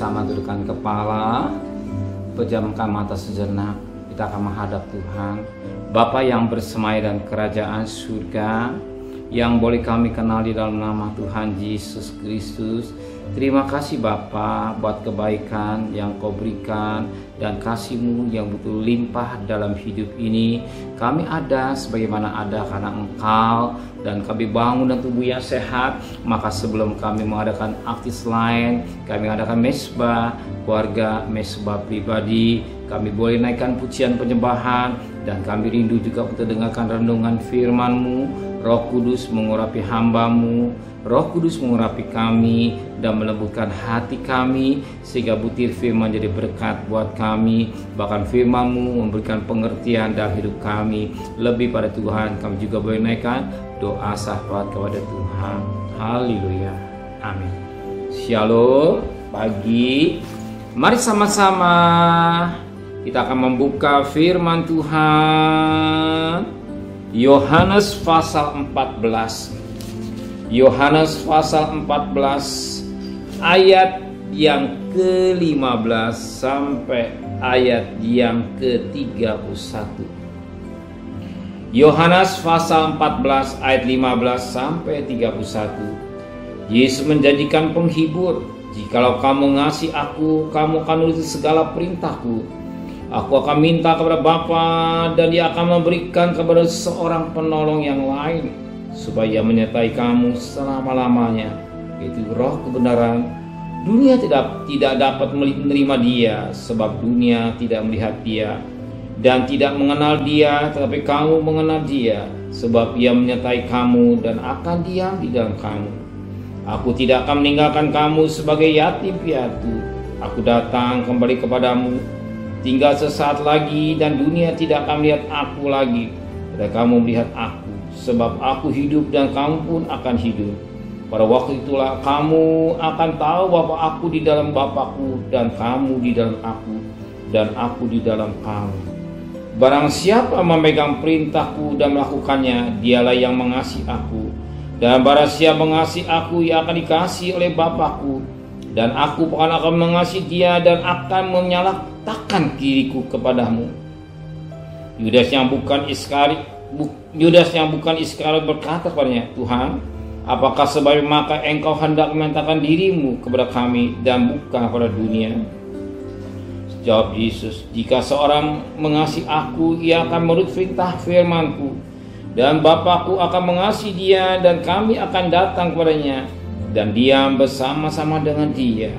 bersama tundukkan kepala, pejamkan mata sejenak. Kita akan menghadap Tuhan, Bapa yang bersemaya dan kerajaan surga, yang boleh kami kenal di dalam nama Tuhan Yesus Kristus. Terima kasih Bapa buat kebaikan yang Kau berikan dan kasih-Mu yang betul limpah dalam hidup ini. Kami ada sebagaimana ada karena Engkau, dan kami bangun dan tubuh yang sehat. Maka sebelum kami mengadakan aktivitas lain, kami mengadakan mesbah keluarga, mesbah pribadi, kami boleh naikkan pujian penyembahan, dan kami rindu juga untuk dengarkan renungan firman-Mu. Roh Kudus mengurapi hamba-Mu, Roh Kudus mengurapi kami dan melembutkan hati kami, sehingga butir firman jadi berkat buat kami. Bahkan firman-Mu memberikan pengertian dalam hidup kami. Lebih pada Tuhan, kami juga boleh naikkan doa syafat kepada Tuhan. Haleluya, amin. Shalom pagi. Mari sama-sama kita akan membuka firman Tuhan. Yohanes pasal 14. Yohanes pasal 14 ayat yang ke-15 sampai ayat yang ke-31. Yohanes pasal 14 ayat 15 sampai 31. Yesus menjanjikan penghibur, "Jikalau kamu mengasihi aku, kamu akan menuruti segala perintahku. Aku akan minta kepada Bapa, dan Dia akan memberikan kepada seorang penolong yang lain, supaya menyertai kamu selama-lamanya, yaitu Roh kebenaran. Dunia tidak dapat menerima Dia, sebab dunia tidak melihat Dia dan tidak mengenal Dia, tetapi kamu mengenal Dia, sebab Ia menyertai kamu dan akan diam di dalam kamu. Aku tidak akan meninggalkan kamu sebagai yatim piatu. Aku datang kembali kepadamu. Tinggal sesaat lagi dan dunia tidak akan melihat aku lagi, tetapi kamu melihat aku, sebab aku hidup dan kamu pun akan hidup. Pada waktu itulah kamu akan tahu bahwa aku di dalam Bapa-Ku, dan kamu di dalam aku, dan aku di dalam kamu. Barang siapa memegang perintahku dan melakukannya, dialah yang mengasihi aku. Dan barang siapa mengasihi aku, ia akan dikasihi oleh Bapa-Ku. Dan aku akan mengasihi dia dan akan menyatakan diriku kepadamu." Yudas yang bukan Iskariot berkata kepadanya, "Tuhan, apakah sebab maka engkau hendak menyatakan dirimu kepada kami dan bukan kepada dunia?" Jawab Yesus, "Jika seorang mengasihi aku, ia akan menurut perintah firman-Ku, dan Bapa-Ku akan mengasihi dia, dan kami akan datang kepadanya dan diam bersama-sama dengan dia.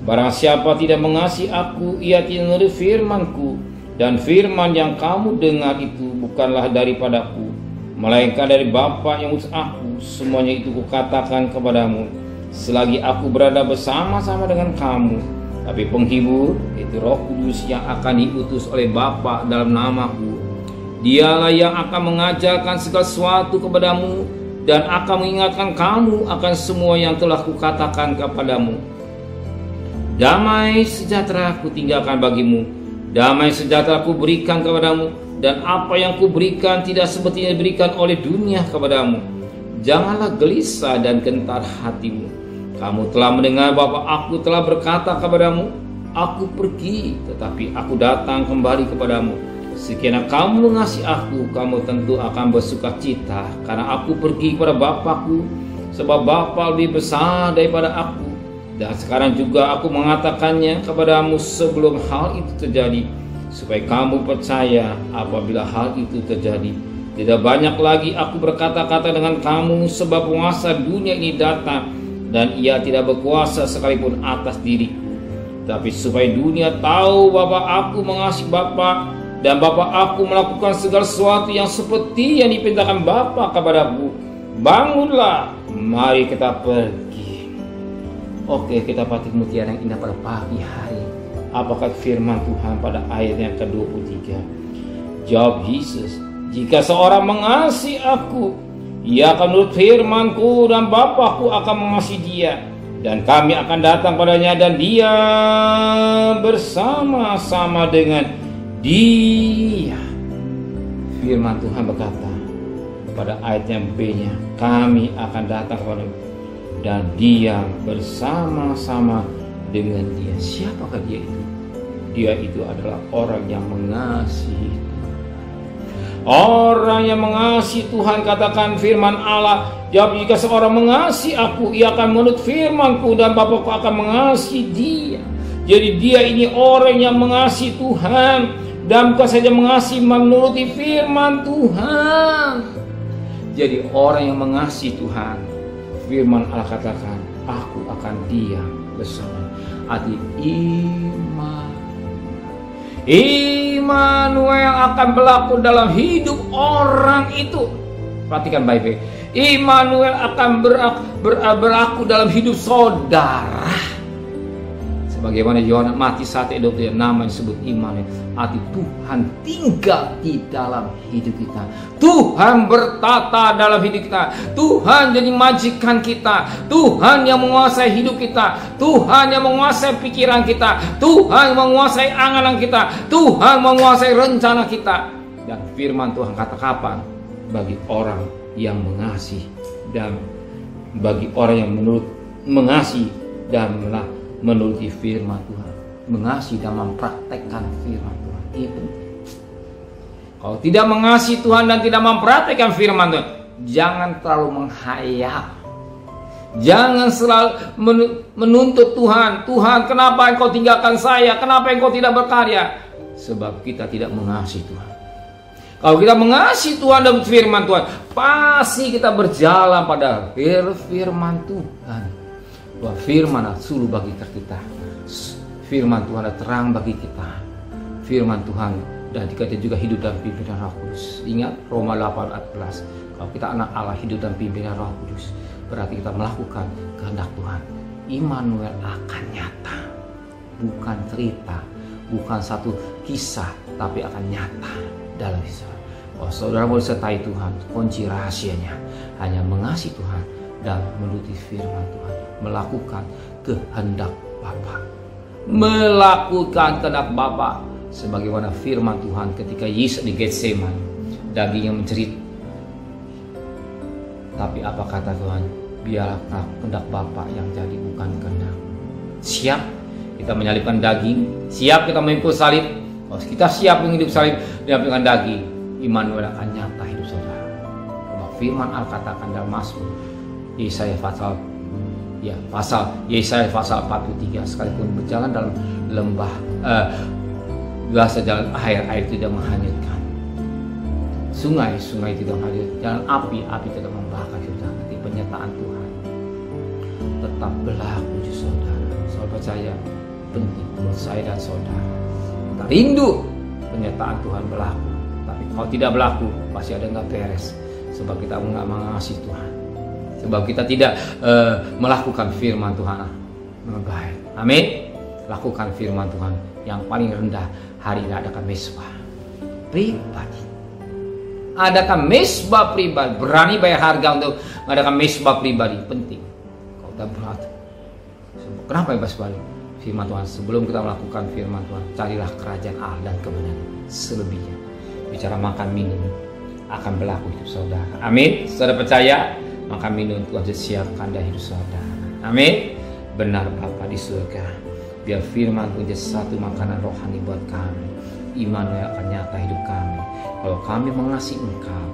Barang siapa tidak mengasihi aku, ia tidak menurut firman-Ku, dan firman yang kamu dengar itu bukanlah daripadaku, melainkan dari Bapa yang utus aku. Semuanya itu kukatakan kepadamu selagi aku berada bersama-sama dengan kamu. Tapi penghibur, itu Roh Kudus yang akan diutus oleh Bapa dalam namaku, Dialah yang akan mengajarkan segala sesuatu kepadamu dan akan mengingatkan kamu akan semua yang telah kukatakan kepadamu. Damai sejahtera kutinggalkan bagimu, damai sejahtera kuberikan kepadamu, dan apa yang kuberikan tidak seperti yang diberikan oleh dunia kepadamu. Janganlah gelisah dan gentar hatimu. Kamu telah mendengar bahwa aku telah berkata kepadamu, aku pergi, tetapi aku datang kembali kepadamu. Sekiranya kamu mengasihi aku, kamu tentu akan bersuka cita, karena aku pergi kepada Bapa-Ku, sebab Bapa lebih besar daripada aku. Dan sekarang juga aku mengatakannya kepadamu sebelum hal itu terjadi, supaya kamu percaya apabila hal itu terjadi. Tidak banyak lagi aku berkata-kata dengan kamu, sebab penguasa dunia ini datang, dan ia tidak berkuasa sekalipun atas diriku. Tapi supaya dunia tahu bahwa aku mengasihi Bapa, dan Bapa aku melakukan segala sesuatu yang seperti yang diperintahkan Bapa kepadaku. Bangunlah, mari kita pergi. Oke, kita petik mutiara yang indah pada pagi hari. Apakah firman Tuhan pada ayat yang ke-23? Jawab Yesus, "Jika seorang mengasihi aku, ia akan menurut firman-Ku, dan Bapa-Ku akan mengasihi dia, dan kami akan datang padanya, dan dia bersama-sama dengan dia." Firman Tuhan berkata pada ayat yang B-nya, kami akan datang kepada dan dia bersama-sama dengan Dia. Siapakah Dia itu? Dia itu adalah orang yang mengasihi Tuhan. Orang yang mengasihi Tuhan, katakan firman Allah, jawab, jika seorang mengasihi aku, ia akan menurut firmanku dan Bapakku akan mengasihi dia. Jadi dia ini orang yang mengasihi Tuhan, dan bukan saja mengasihi, menuruti firman Tuhan. Jadi orang yang mengasihi Tuhan, firman Allah katakan, aku akan diam bersama. Arti Immanuel akan berlaku dalam hidup orang itu. Perhatikan baik-baik. Immanuel akan berlaku dalam hidup saudara. Sebagaimana Yohanes mati saat itu, nama disebut Immanuel. Arti Tuhan tinggal di dalam hidup kita. Tuhan bertata dalam hidup kita. Tuhan jadi majikan kita. Tuhan yang menguasai hidup kita. Tuhan yang menguasai pikiran kita. Tuhan menguasai angan kita. Tuhan menguasai rencana kita. Dan firman Tuhan kata kapan? Bagi orang yang mengasihi, dan bagi orang yang mengasihi dan menuruti firman Tuhan, mengasihi dan mempraktekkan firman Tuhan. Itu kalau tidak mengasihi Tuhan dan tidak mempraktekkan firman Tuhan, jangan terlalu menghayal, jangan selalu menuntut Tuhan. Tuhan, kenapa Engkau tinggalkan saya? Kenapa Engkau tidak berkarya? Sebab kita tidak mengasihi Tuhan. Kalau kita mengasihi Tuhan dan firman Tuhan, pasti kita berjalan pada firman Tuhan. Bahwa firman adalah suluh bagi kita. Firman Tuhan adalah terang bagi kita. Firman Tuhan, dan kita juga hidup dalam pimpinan Roh Kudus. Ingat Roma 8:14. Kalau kita anak Allah hidup dalam pimpinan Roh Kudus, berarti kita melakukan kehendak Tuhan. Immanuel akan nyata. Bukan cerita, bukan satu kisah, tapi akan nyata dalam hisab. Oh, saudara boleh sertai Tuhan. Kunci rahasianya hanya mengasihi Tuhan dan menuruti firman Tuhan, melakukan kehendak Bapa, melakukan kehendak Bapa. Sebagaimana firman Tuhan ketika Yesus di Getsemani, dagingnya menjerit, tapi apa kata Tuhan? Biarlah kehendak Bapa yang jadi, bukan kehendak. Siap kita menyalibkan daging, siap kita memikul salib. Kalau kita siap menghidup salib dengan daging, Immanuel akan nyata hidup saudara. Kalau firman Allah katakan dalam Mazmur Yesaya pasal 43, sekalipun berjalan dalam lembah biasa jalan air tidak menghanyutkan, sungai tidak menghanyutkan, jalan api tidak membakar. Saudara, penyertaan Tuhan tetap berlaku di saudara. Saudara percaya penting buat saya dan saudara. Kita rindu penyertaan Tuhan berlaku. Tapi kalau tidak berlaku, pasti ada nggak beres. Sebab kita nggak mengasihi Tuhan. Sebab kita tidak melakukan firman Tuhan dengan baik. Amin. Lakukan firman Tuhan. Yang paling rendah, hari ini adakan mesbah pribadi. Adakan mesbah pribadi. Berani bayar harga untuk mengadakan mesbah pribadi. Penting. Kalau tak berat. Kenapa mesbah? Firman Tuhan. Sebelum kita melakukan firman Tuhan, carilah kerajaan Allah dan kebenaran. Selebihnya, bicara makan minum akan berlaku hidup saudara. Amin. Saudara percaya, makan minum Tuhan siapkan dari hidup saudara. Amin. Benar Bapa di surga, biar firman Tuhan jadi satu makanan rohani buat kami. Immanuel akan nyata hidup kami. Kalau kami mengasihi Engkau,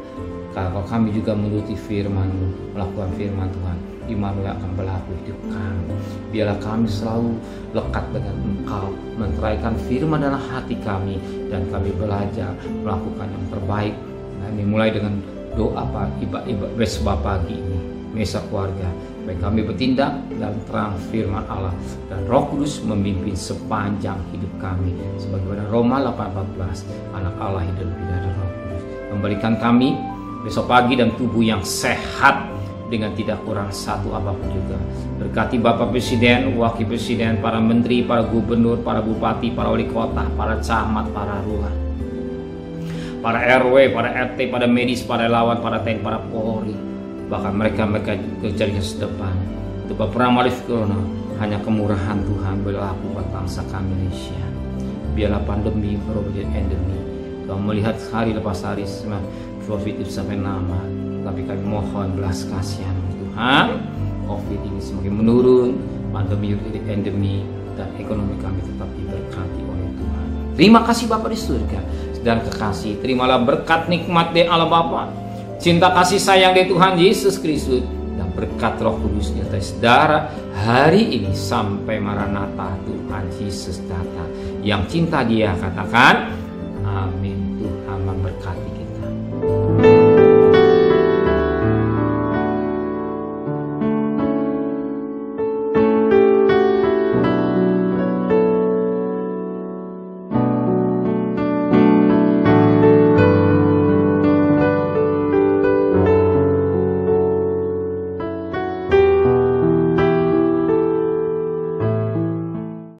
kalau kami juga menuruti firman-Mu, melakukan firman Tuhan, Immanuel akan berlaku hidup kami. Biarlah kami selalu lekat dengan Engkau, menteraikan firman dalam hati kami, dan kami belajar melakukan yang terbaik. Nah, ini mulai dengan doa ibadah mesbah pagi ini, mesa keluarga, baik kami bertindak dalam terang firman Allah, dan Roh Kudus memimpin sepanjang hidup kami. Sebagaimana Roma 8:14, anak Allah hidup lebih dari Roh Kudus, memberikan kami besok pagi dan tubuh yang sehat dengan tidak kurang satu apapun juga. Berkati Bapak Presiden, Wakil Presiden, para menteri, para gubernur, para bupati, para wali kota, para camat, para lurah, para RW, para RT, para medis, para relawan, para TNI, para Polri, bahkan mereka kerjanya sedepan. Untuk perang malif corona, hanya kemurahan Tuhan berlaku buat bangsa kami Indonesia. Biarlah pandemi berubah jadi endemi. Kau melihat hari lepas hari COVID itu sampai nama, tapi kami mohon belas kasihan Tuhan. COVID ini semakin menurun, pandemi jadi endemi. dan ekonomi kami tetap diberkati oleh Tuhan. Terima kasih Bapa di surga dan kekasih, terimalah berkat nikmat dari Allah Bapa, cinta kasih sayang dari Tuhan Yesus Kristus, dan berkat Roh Kudus di atas saudara hari ini sampai Maranatha Tuhan Yesus datang. Yang cinta Dia katakan amin. Tuhan memberkati kita.